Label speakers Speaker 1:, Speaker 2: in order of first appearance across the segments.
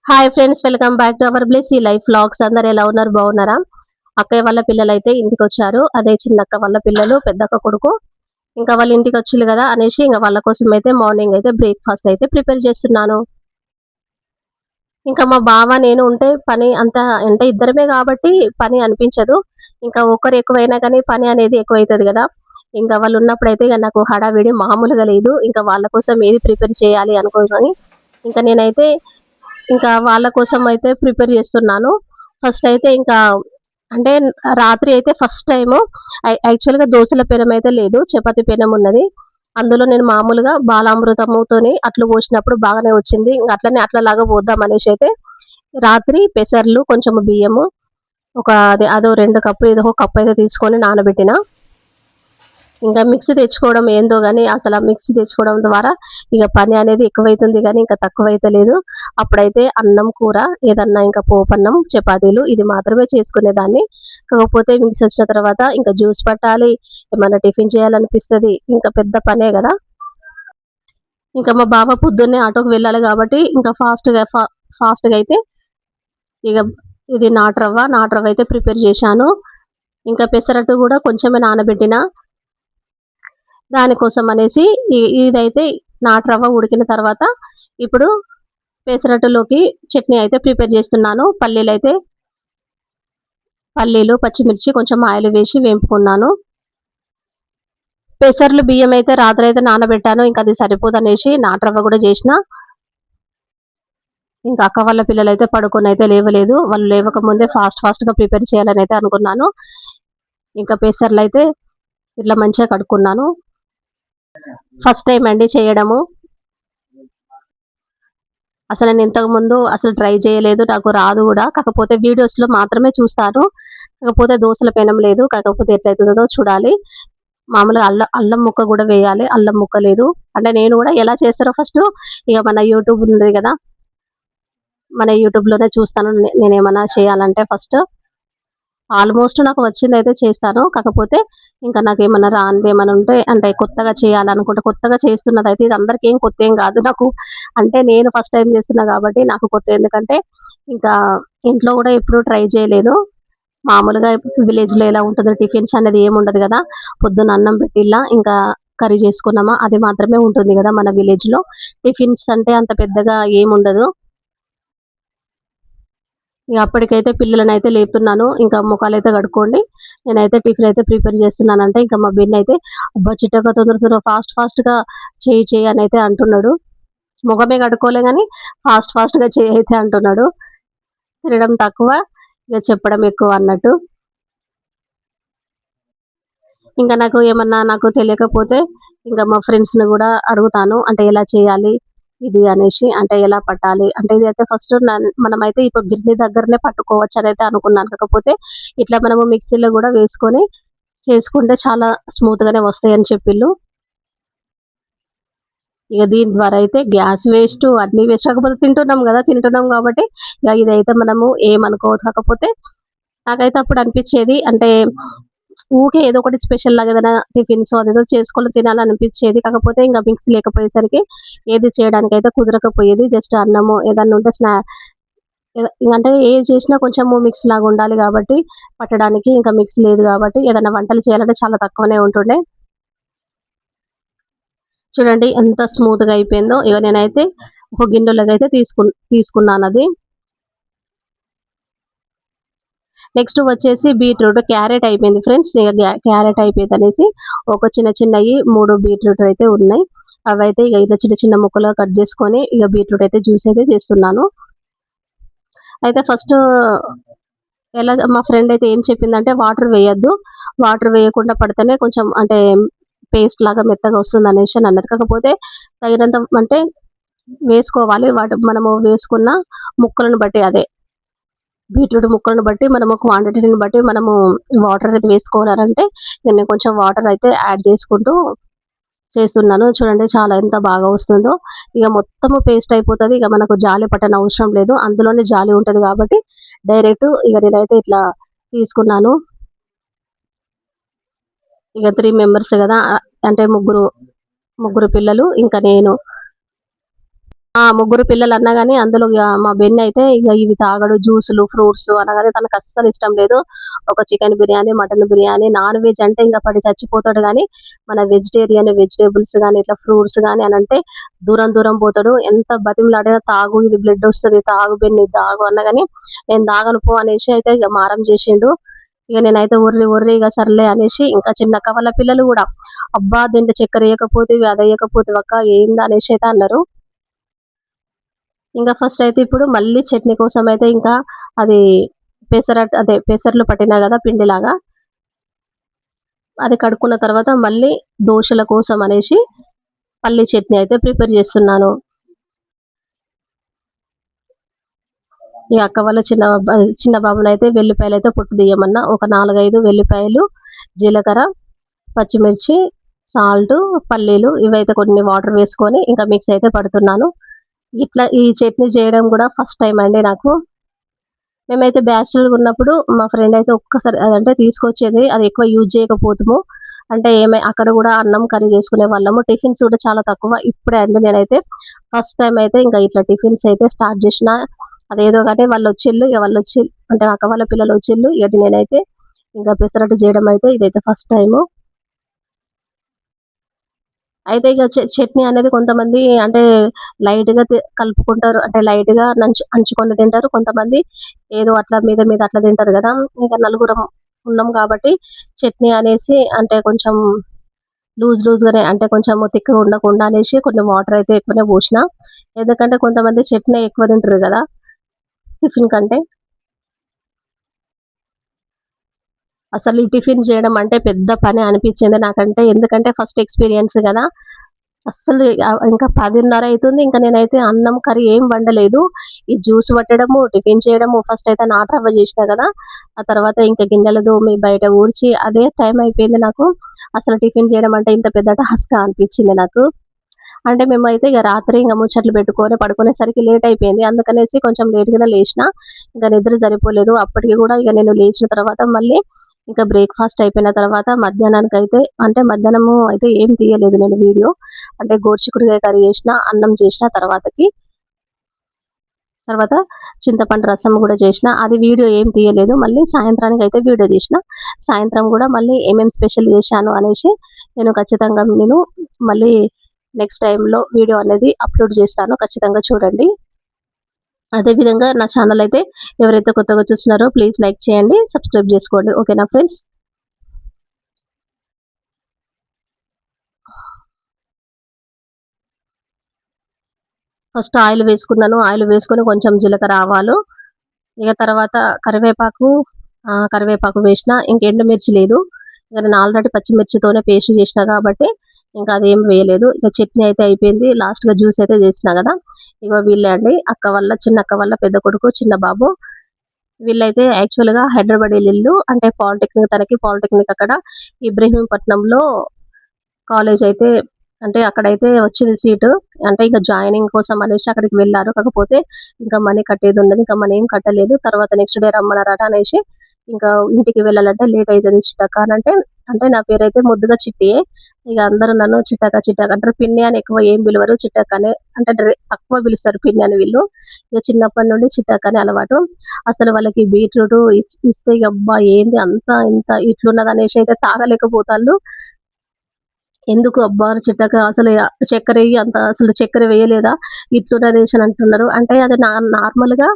Speaker 1: Hi friends, welcome back to our Blessy life vlogs. అందరు ఎలా ఉన్నారు? బాగున్నారా? అక్కయ్య వాళ్ళ పిల్లలు అయితే ఇంటికి వచ్చారు. అదే చిన్నక్క వాళ్ళ పిల్లలు, పెద్దక్క కొడుకు. ఇంకా వాళ్ళ ఇంటికి వచ్చిల్లు కదా అనేసి ఇంకా వాళ్ళ కోసం అయితే మార్నింగ్ అయితే బ్రేక్ఫాస్ట్ అయితే ప్రిపేర్ చేస్తున్నాను. ఇంకా మా బావ నేను ఉంటే పని అంత అంటే ఇద్దరమే కాబట్టి పని అనిపించదు. ఇంకా ఒకరు ఎక్కువైనా కానీ పని అనేది ఎక్కువైతది కదా. ఇంకా వాళ్ళు ఉన్నప్పుడైతే ఇక నాకు హడావిడి మామూలుగా లేదు. ఇంకా వాళ్ళ కోసం ఏది ప్రిపేర్ చేయాలి అనుకోని ఇంకా నేనైతే ఇంకా వాళ్ళ కోసం అయితే ప్రిపేర్ చేస్తున్నాను. ఫస్ట్ అయితే ఇంకా అంటే రాత్రి అయితే ఫస్ట్ టైము యాక్చువల్‌గా దోసల పెనం అయితే లేదు. చపాతీ పెనం ఉన్నది. అందులో నేను మామూలుగా బాలామృతముతోని అట్లు పోసినప్పుడు బాగానే వచ్చింది. ఇంక అట్లనే అట్లలాగా పోద్దాం అనేసి అయితే రాత్రి పెసర్లు, కొంచెం బియ్యము ఒక అదో 2 కప్పులు ఏదో ఒక కప్ అయితే తీసుకొని నానబెట్టిన. ఇంకా మిక్సీ తెచ్చుకోవడం ఏందో గాని అసలు ఆ మిక్సీ తెచ్చుకోవడం ద్వారా ఇక పని అనేది ఎక్కువైతుంది కానీ ఇంకా తక్కువైతలేదు. అప్పుడైతే అన్నం, కూర ఏదన్నా ఇంకా పోపన్నం, చపాతీలు ఇది మాత్రమే చేసుకునేదాన్ని. కాకపోతే మిక్సీ వచ్చిన తర్వాత ఇంకా జ్యూస్ పట్టాలి, ఏమన్నా టిఫిన్ చేయాలనిపిస్తది. ఇంకా పెద్ద పనే కదా. ఇంకా మా బావ పొద్దున్నే ఆటోకి వెళ్ళాలి కాబట్టి ఇంకా ఫాస్ట్‌గా అయితే ఇక ఇది నాటు రవ్వ అయితే ప్రిపేర్ చేశాను. ఇంకా పెసరట్టు కూడా కొంచెమే నానబెట్టిన. దానికోసం అనేసి ఇదైతే నాటు రవ్వ ఉడికిన తర్వాత ఇప్పుడు పెసరట్టులోకి చట్నీ అయితే ప్రిపేర్ చేస్తున్నాను. పల్లీలు, పచ్చిమిర్చి కొంచెం ఆయిల్ వేసి వేంపుకున్నాను. పెసర్లు బియ్యం అయితే రాత్రి అయితే నానబెట్టాను. ఇంకా అది సరిపోదనేసి నాటు రవ్వ కూడా చేసిన. ఇంకా అక్క వాళ్ళ పిల్లలు అయితే పడుకొని అయితే లేవలేదు. వాళ్ళు లేవకముందే ఫాస్ట్‌గా ప్రిపేర్ చేయాలని అయితే అనుకున్నాను. ఇంకా పెసర్లు అయితే ఇట్లా మంచిగా కడుక్కున్నాను. ఫస్ట్ టైం అండి చేయడము. అసలు నేను ఇంతకుముందు అసలు ట్రై చేయలేదు. నాకు రాదు గూడా. కాకపోతే వీడియోస్‌లో మాత్రమే చూస్తాను. కాకపోతే దోసల పెనం లేదు. కాకపోతే ఎట్లయితదో చూడాలి. మామూలుగా అల్లం ముక్క గూడా వేయాలి. అల్లం ముక్క లేదు. అంటే నేను గూడా ఎలా చేస్తారో ఫస్టు ఇగ మన యూట్యూబ్ ఉంది గదా. మన యూట్యూబ్‌లోనే చూస్తాను. నేనేమన్నా చేయాలంటే ఫస్ట్. ఆల్మోస్ట్ నాకు వచ్చిందయితే చేస్తాను. కాకపోతే ఇంకా నాకేమన్నా రానిదేమన్నా ఉంటే అంటే కొత్తగా చేయాలనుకుంటే కొత్తగా చేస్తున్నదైతే ఇది అందరికి కొత్తేం గాదు నాకు. అంటే నేను ఫస్ట్ టైమ్ చేస్తున్నా గాబట్టి నాకు కొత్త. ఎందుకంటే ఇంకా ఇంట్లో గూడా ఎప్పుడు ట్రై చేయలేదు. మామూలుగా విలేజ్‌లో ఎలా ఉంటదో టిఫిన్స్ అనేది ఏముండదు గదా. పొద్దున్న అన్నం పెట్టిల్లా ఇంకా కర్రీ చేసుకున్నామా అది మాత్రమే ఉంటుంది గదా మన విలేజ్‌లో. టిఫిన్స్ అంటే అంత పెద్దగా ఏముండదు. ఇగ అప్పటికైతే పిల్లలనైతే లేపుతున్నాను. ఇంకా మొఖాలైతే కడుక్కోండి. నేనైతే టిఫిన్ అయితే ప్రిపేర్ చేస్తున్నానంటే ఇంకా మా బెన్నయితే అబ్బా! చిట్టక్క తొందరగా ఫాస్ట్‌గా చెయ్యి అనైతే అంటున్నాడు. మొఖమే కడుక్కోలే గాని ఫాస్ట్‌గా చెయ్యి అయితే అంటున్నాడు. తినడం తక్కువ, ఇగ చెప్పడం ఎక్కువ అన్నట్టు. ఇంకా నాకు తెలియకపోతే ఇంకా మా ఫ్రెండ్స్‌ని గూడా అడుగుతాను. అంటే ఎలా చేయాలి? ఇది అనేసి. అంటే ఎలా పట్టాలి? అంటే ఇదైతే ఫస్ట్ మనమైతే ఇప్పుడు గిర్నీ దగ్గరనే పట్టుకోవచ్చనైతే అనుకున్నాను. కాకపోతే ఇట్లా మనము మిక్సీలో గూడా వేసుకొని చేసుకుంటే చాలా స్మూత్‌గానే వస్తాయని చెప్పిల్లు. ఇగ దీని ద్వారా అయితే గ్యాస్ వేస్టు అన్నీ వేస్ట్. కాకపోతే తింటున్నాం గదా! తింటున్నాం గాబట్టి ఇగ ఇదైతే మనము ఏమనుకోవద్దు. కాకపోతే నాకైతే అప్పుడు అనిపిచ్చేది అంటే ఊకే ఏదో ఒకటి స్పెషల్ లాగా ఏదైనా టిఫిన్సో అదేదో చేసుకొని తినాలనిపిచ్చేది. కాకపోతే ఇంక మిక్సీ లేకపోయేసరికి ఏది చేయడానికైతే కుదరకపోయేది. జస్ట్ అన్నము ఏదన్నా ఉంటే అంటే ఏది చేసినా కొంచెము మిక్స్ లాగా ఉండాలి గాబట్టి పట్టడానికి ఇంకా మిక్సీ లేదు గాబట్టి ఏదైనా వంటలు చేయాలంటే చాలా తక్కువనే ఉంటుండే. చూడండి ఎంత స్మూత్‌గా అయిపోయిందో. ఇగ నేనైతే ఒక గిన్నెలోకైతే తీసుకున్నానది. నెక్స్ట్ వచ్చేసి బీట్రూట్, క్యారెట్ అయిపోయింది ఫ్రెండ్స్. ఇగ క్యారెట్ అయిపోయిందనేసి ఒక చిన్నయి 3 బీట్రూట్ అయితే ఉన్నాయి. అవైతే ఇగ ఇట్లా చిన్న ముక్కలుగా కట్ చేసుకొని ఇగ బీట్రూట్ అయితే జ్యూస్ అయితే చేస్తున్నాను. అయితే ఫస్టు మా ఫ్రెండ్ అయితే ఏం చెప్పిందంటే వాటర్ వేయొద్దు. వాటర్ వేయకుండా పడితేనే కొంచెం అంటే పేస్ట్ లాగా మెత్తగా వస్తుందనేసి అన్నది. కాకపోతే తగినంత అంటే వేసుకోవాలి. మనము వేసుకున్న ముక్కలను బట్టి అదే బీట్రూట్ ముక్కలను బట్టి మనము క్వాంటిటీని బట్టి మనము వాటర్ అనేది వేసుకోవాలనంటే నేను కొంచెం వాటర్ అయితే యాడ్ చేసుకుంటూ చేస్తున్నాను. చూడండి చాలా ఎంత బాగా వస్తుందో. ఇగ మొత్తము పేస్ట్ అయిపోతది. ఇగ మనకు జాలి పట్టనవసరం లేదు. అందులోనే జాలి ఉంటది కాబట్టి డైరెక్ట్ ఇగ నేనైతే ఇట్లా తీసుకున్నాను. ఇగ 3 మెంబర్స్ గదా. అంటే ముగ్గురు పిల్లలు ఇంకా నేను. ముగ్గురు పిల్లలు అన్నా గాని అందులో మా బెన్ అయితే ఇక ఇవి తాగడు, జ్యూసులు ఫ్రూట్స్ అనగానే తనకు అస్సలు ఇష్టం లేదు. ఒక chicken biryani, mutton biryani, non veg అంటే ఇంకా పడి చచ్చిపోతాడు. కానీ మన వెజిటేరియన్ వెజిటేబుల్స్ కానీ ఇట్లా ఫ్రూట్స్ కానీ అని అంటే దూరం దూరం పోతాడు. ఎంత బతిమలాడినా తాగు, ఇది బ్లడ్ వస్తుంది, తాగు బెన్ని తాగు అన్న గాని నేను తాగను పో అనేసి అయితే ఇక మారం చేసిండు. ఇక నేనైతే ఉర్రి ఉర్రి ఇక సర్లే అనేసి, ఇంకా చిన్నక్క వాళ్ళ పిల్లలు కూడా అబ్బా దీంట్లో చక్కెర వేయకపోతే అది వేయకపోతే అక్క ఏంది అనేసి అయితే అన్నారు. ఇంకా ఫస్ట్ అయితే ఇప్పుడు మళ్ళీ చట్నీ కోసం అయితే ఇంకా అది అదే పెసర్లు పట్టినా కదా పిండిలాగా, అది కడుక్కున్న తర్వాత మళ్ళీ దోశల కోసం అనేసి పల్లి చట్నీ అయితే ప్రిపేర్ చేస్తున్నాను. ఈ అక్క వాళ్ళ చిన్న బాబునైతే అయితే వెల్లిపాయలు అయితే పొట్టు తీయమన్నా. ఒక 4-5 వెల్లిపాయలు, జీలకర్ర, పచ్చిమిర్చి, సాల్ట్, పల్లీలు ఇవైతే కొన్ని వాటర్ వేసుకొని ఇంకా మిక్స్ అయితే పడుతున్నాను. ఇట్లా ఈ చట్నీ చేయడం కూడా ఫస్ట్ టైం అండి నాకు. మేమైతే బ్యాచిలర్ ఉన్నప్పుడు మా ఫ్రెండ్ అయితే ఒక్కసారి అదంటే తీసుకొచ్చేది, అది ఎక్కువ యూజ్ చేయకపోతాము. అంటే అక్కడ కూడా అన్నం కర్రీ చేసుకునే వాళ్ళము. టిఫిన్స్ కూడా చాలా తక్కువ. ఇప్పుడే అండి నేనైతే ఫస్ట్ టైం అయితే ఇంకా ఇట్లా టిఫిన్స్ అయితే స్టార్ట్ చేసిన. అదేదో కానీ వాళ్ళు వచ్చిళ్ళు, ఇక వాళ్ళు వచ్చి అంటే అక్క వాళ్ళ పిల్లలు వచ్చిళ్ళు, ఇక నేనైతే ఇంకా పెసరట్టు చేయడం అయితే ఇదైతే ఫస్ట్ టైము. అయితే ఇక చట్నీ అనేది కొంతమంది అంటే లైట్‌గా కలుపుకుంటారు. అంటే లైట్‌గా అంచుకొని తింటారు. కొంతమంది ఏదో అట్లా మీద మీద అట్లా తింటారు గదా! ఇంకా నలుగురం ఉన్నాం కాబట్టి చట్నీ అనేసి అంటే కొంచెం లూజ్‌గానే అంటే కొంచెం థిక్‌గా ఉండకుండా అనేసి కొన్ని వాటర్ అయితే ఎక్కువనే పోషిన. ఎందుకంటే కొంతమంది చట్నీ ఎక్కువ తింటారు గదా! టిఫిన్ కంటే. అసలు ఈ టిఫిన్ చేయడం అంటే పెద్ద పని అనిపించింది నాకంటే. ఎందుకంటే ఫస్ట్ ఎక్స్‌పీరియన్స్ గదా! అస్సలు ఇంకా 10:30 అయితుంది. ఇంకా నేనైతే అన్నం, కర్రీ ఏం వండలేదు. ఈ జ్యూస్ పట్టడము, టిఫిన్ చేయడము, ఫస్ట్ అయితే నాటు రవ్వ చేసినా కదా! ఆ తర్వాత ఇంకా గిన్నెలు తోమి, బయట ఊడ్చి అదే టైం అయిపోయింది నాకు. అసలు టిఫిన్ చేయడం అంటే ఇంత పెద్ద టాస్కా అనిపించింది నాకు. అంటే మేమైతే ఇక రాత్రి ఇంక ముచ్చట్లు పెట్టుకొని పడుకునేసరికి లేట్ అయిపోయింది. అందుకనేసి కొంచెం లేట్‌గానే లేషినా. ఇంక నిద్ర సరిపోలేదు. అప్పటికి కూడా ఇక నేను లేచిన తర్వాత మళ్ళీ ఇంకా బ్రేక్‌ఫాస్ట్ అయిపోయిన తర్వాత మధ్యాహ్నానికైతే అంటే మధ్యాహ్నము అయితే ఏం తీయలేదు నేను వీడియో. అంటే గోరుచిక్కుడుకాయ కర్రీ చేసిన, అన్నం చేసిన తర్వాత చింతపండు రసం కూడా చేసిన. అది వీడియో ఏం తీయలేదు. మళ్ళీ సాయంత్రానికైతే వీడియో తీసిన. సాయంత్రం కూడా మళ్ళీ ఏమేం స్పెషల్ చేశాను అనేసి ఖచ్చితంగా మళ్ళీ నెక్స్ట్ టైమ్‌లో వీడియో అనేది అప్‌లోడ్ చేస్తాను. ఖచ్చితంగా చూడండి. అదే విధంగా నా ఛానల్ అయితే ఎవరైతే కొత్తగా చూస్తున్నారో ప్లీజ్ లైక్ చేయండి, సబ్స్క్రైబ్ చేసుకోండి. ఓకేనా ఫ్రెండ్స్? ఫస్ట్ ఆయిల్ వేసుకున్నాను. ఆయిల్ వేసుకొని కొంచెం జీలకర్ర, ఆవాలు, ఇక తర్వాత కరివేపాకు వేసిన. ఇంక ఎండుమిర్చి లేదు. ఇక నేను ఆల్రెడీ పచ్చిమిర్చితోనే పేస్ట్ చేసిన కాబట్టి ఇంకా అదేం వేయలేదు. ఇక చట్నీ అయితే అయిపోయింది. లాస్ట్‌గా జ్యూస్ అయితే చేసిన కదా! ఇగో వీళ్ళే అండి చిన్నక్క వాళ్ళ పెద్ద కొడుకు, చిన్న బాబు. వీళ్ళైతే యాక్చువల్‌గా హైదరాబాద్ ఎల్లిల్లు. అంటే పాలిటెక్నిక్ అక్కడ ఇబ్రహీంపట్నంలో కాలేజ్ అయితే అంటే అక్కడైతే వచ్చింది సీటు. అంటే ఇక జాయినింగ్ కోసం అనేసి అక్కడికి వెళ్లారు. కాకపోతే ఇంకా మనీ కట్టేదున్నది. ఇంకా మనీ ఏం కట్టలేదు. తర్వాత నెక్స్ట్ డే రమ్మన్నారట అనేసి ఇంకా ఇంటికి వెళ్ళాలంటే లేట్ అయితది చిట్టక్క అనంటే, అంటే నా పేరైతే ముద్దుగా చిట్టియే. ఇక అందరూ నన్ను చిట్టక్క చిట్టక్క అంటారు. పిన్ని అని ఎక్కువ ఏం పిలవరు. చిట్టక్కనే అంటే తక్కువ పిలుస్తారు పిన్ని అని వీళ్ళు. ఇక చిన్నప్పటి నుండి చిట్టక్క అని అలవాటు. అసలు వాళ్ళకి బీట్రూట్ ఇస్తే ఇక అబ్బా ఏంది అంత ఇంత ఇట్లున్నదనేసి అయితే తాగలేకపోతాళ్ళు. ఎందుకు అబ్బా చిట్టక్క అసలు చక్కెరెయ్యి అంత అసలు చక్కెర వేయలేదా? ఇట్లున్నదేసి అని అంటున్నారు. అంటే అది నార్మల్‌గా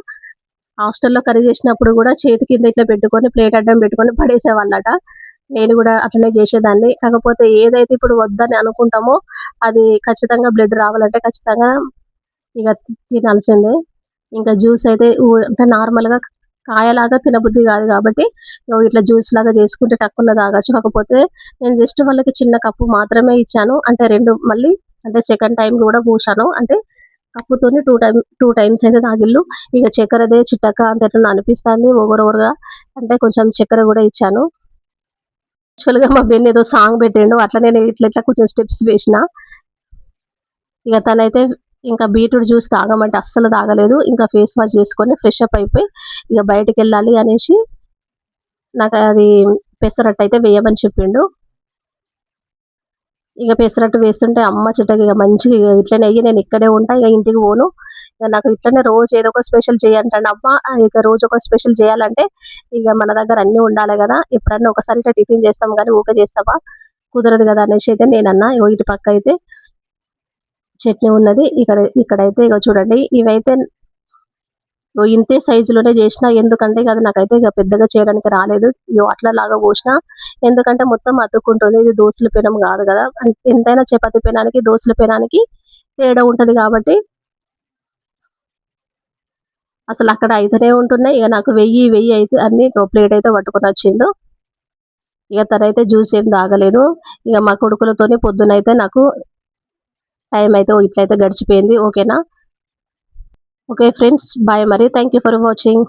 Speaker 1: హాస్టల్‌లో కర్రీ చేసినప్పుడు గూడా చేతి కింద ఇట్లా పెట్టుకొని ప్లేట్ అడ్డం పెట్టుకొని పడేసేవాళ్ళట. నేను గూడా అట్లనే చేసేదాన్ని. కాకపోతే ఏదైతే ఇప్పుడు వద్దని అనుకుంటామో అది ఖచ్చితంగా బ్లడ్ రావాలంటే ఖచ్చితంగా ఇగ తినాల్సిందే. ఇంకా జ్యూస్ అయితే అంటే నార్మల్‌గా కాయలాగా తినబుద్ధి గాదు గాబట్టి ఇట్లా జ్యూస్‌లాగా చేసుకుంటే టక్కున తాగొచ్చు. కాకపోతే నేను జస్ట్ వాళ్ళకి చిన్న కప్పు మాత్రమే ఇచ్చాను. అంటే 2 మళ్ళీ అంటే సెకండ్ టైమ్ గూడా పోశాను. అంటే కప్పుతోని 2 టైమ్స్ అయితే తాగిల్లు. ఇక చక్కెరదే చిట్టక్క అంత ఎట్లనో అనిపిస్తాంది ఓవర్‌గా. అంటే కొంచెం చక్కెర గూడా ఇచ్చాను. యాక్చువల్‌గా మా బెన్ ఏదో సాంగ్ పెట్టిండు. అట్లనే నేను ఇట్లా కొంచెం స్టెప్స్ వేసిన. ఇక తనైతే ఇంకా బీట్రూట్ జ్యూస్ తాగమంటే అస్సలు తాగలేదు. ఇంకా ఫేస్ వాష్ చేసుకొని ఫ్రెష్ అప్ అయిపోయి ఇక బయటికెళ్ళాలి అనేసి నాకు అది పెసరట్టయితే వేయమని చెప్పిండు. ఇక పెసరట్టు వేస్తుంటే అమ్మ చిట్టకి ఇక మంచిగా ఇక ఇట్లనే అయ్యి నేను ఇక్కడే ఉంటా ఇక ఇంటికి పోను. ఇక నాకు ఇట్లనే రోజు ఏదో ఒక స్పెషల్ చేయంటాను అమ్మ. ఇక రోజు ఒక స్పెషల్ చేయాలంటే ఇక మన దగ్గర అన్ని ఉండాలి కదా. ఎప్పుడన్నా ఒకసారి ఇట్లా టిఫిన్ చేస్తాం కానీ ఊకే చేస్తావా, కుదరదు కదా అనేసి అయితే నేనన్నా. ఇగో ఇటు పక్క అయితే చట్నీ ఉన్నది. ఇక్కడైతే ఇక చూడండి ఇవైతే ఓ ఇంతే సైజులోనే చేసిన. ఎందుకంటే ఇక అది నాకైతే ఇక పెద్దగా చేయడానికి రాలేదు. ఇగో అట్లా లాగా పోసిన. ఎందుకంటే మొత్తం అతుక్కుంటుంది. ఇది దోసల పెనం కాదు కదా. ఎంతైనా చపాతీ పెనానికి దోసల పెనానికి తేడా ఉంటది కాబట్టి అసలు అక్కడ అయితేనే ఉంటున్నాయి. ఇక నాకు వెయ్యి అయితే అన్ని ఒక ప్లేట్ అయితే పట్టుకొని వచ్చిండు. ఇక తనైతే జ్యూస్ ఏం తాగలేదు. ఇక మా కొడుకులతోనే పొద్దునైతే నాకు టైం అయితే ఇట్లయితే గడిచిపోయింది. ఓకేనా. ఓకే ఫ్రెండ్స్, బాయ్ మరి. Thank you for watching.